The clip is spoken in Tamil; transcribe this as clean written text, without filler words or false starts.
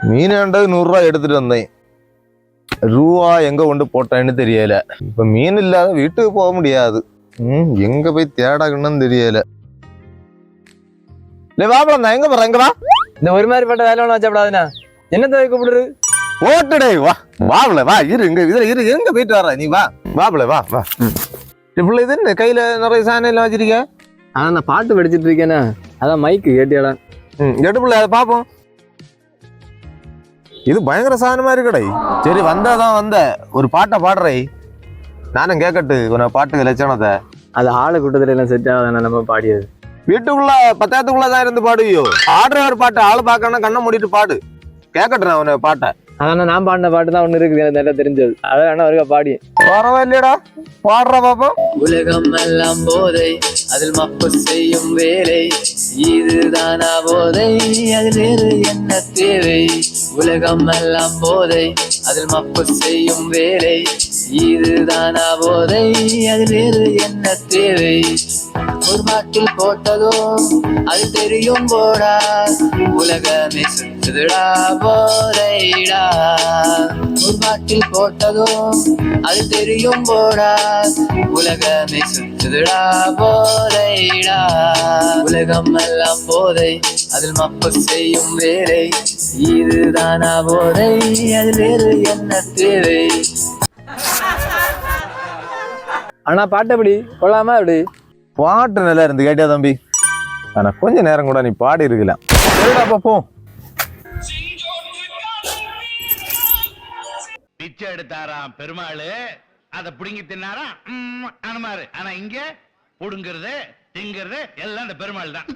மீன் 100 ரூபா எடுத்துட்டு வந்தேன். ரூபா எங்க கொண்டு போட்டேன்னு தெரியல. இப்ப மீன் இல்லாத வீட்டுக்கு போக முடியாது. எங்க போய் தேடணும்னு தெரியல. வாப்பலாம் எங்க போற? எங்க வா. இந்த ஒரு மாதிரி பட்ட வேலை ஒண்ணு வச்சப்படாதுண்ணா. என்னத்தை கூப்பிடுறது? ஓட்டுடே வா. வாப்ல வா. இரு இங்க இதுல இரு. எங்க போயிட்டு வர நீ? வா வாப்ல வா வா. இப்ப இது என்ன கையில நிறைய சாணம் எல்லாம் வச்சிருக்க? அதான் நான் பாட்டு படிச்சுட்டு இருக்கேன்னா, அதான் மைக்கு கேட்டியாடா. எடுப்புல அதை பாப்போம். இது பயங்கர சாதனமா இருக்குடா. சரி வந்தாதான் வந்த ஒரு பாட்டை பாடுறே. நானும் கேட்கட்டு உன பாட்டுக்கு லட்சணத்தை. அது ஆளு கூட்டத்துல எல்லாம் செட் ஆகாதானே நம்ம பாடியது. வீட்டுக்குள்ள பத்தாயிரத்துக்குள்ளதான் இருந்து பாடுவியோ? ஆடுற ஒரு பாட்டு ஆளு பார்க்கணும் கண்ணை மூடிட்டு பாடு. கேட்கட்டுறேன் உன பாட்டை. அதான் நான் பாடின பாட்டு தான் ஒண்ணு இருக்குது, எனக்கு நல்லா தெரிஞ்சது. அதான் வேணா ஒருக்கா பாடி. பரவாயில்லையடா, பாடுற பாப்போம். உலகம் எல்லாம் போதை, அதில் மப்பு செய்யும் வேலை, இதுதானா போதை, அதில் வேறு என்ன தேவை? உலகம் எல்லாம் போதை, அதில் மப்பு செய்யும் வேலை, இதுதானா போதை, அதில் வேறு என்ன தேவை? ஒரு பாட்டில் போட்டதோ அது தெரியும் போடா, உலகமே சுற்றுதுடா போதைடா. ஒரு பாட்டில் போட்டதோ அது தெரியும் போடா, உலகமே சுற்றுதுடா போதைடா. உலகம் எல்லாம் போதை, அதில் மப்பு செய்யும் வேலை, இதுதானா போதை, அதில் வேறு என்ன தேவை? ஆனா பாட்டு எப்படி கொள்ளாம எப்படி? பாட்டு நல்லா இருந்து கேட்டியா தம்பி? ஆனா கொஞ்ச நேரம் கூட நீ பாடி இருக்கலாம். சரிடா பாப்போம். பிச்சை எடுத்தாராம் பெருமாளு, அதை புடுங்கி தின்னாராம் அனுமாரு. ஆனா இங்க புடுங்கிறது திங்கிறது எல்லாம் இந்த பெருமாள் தான்.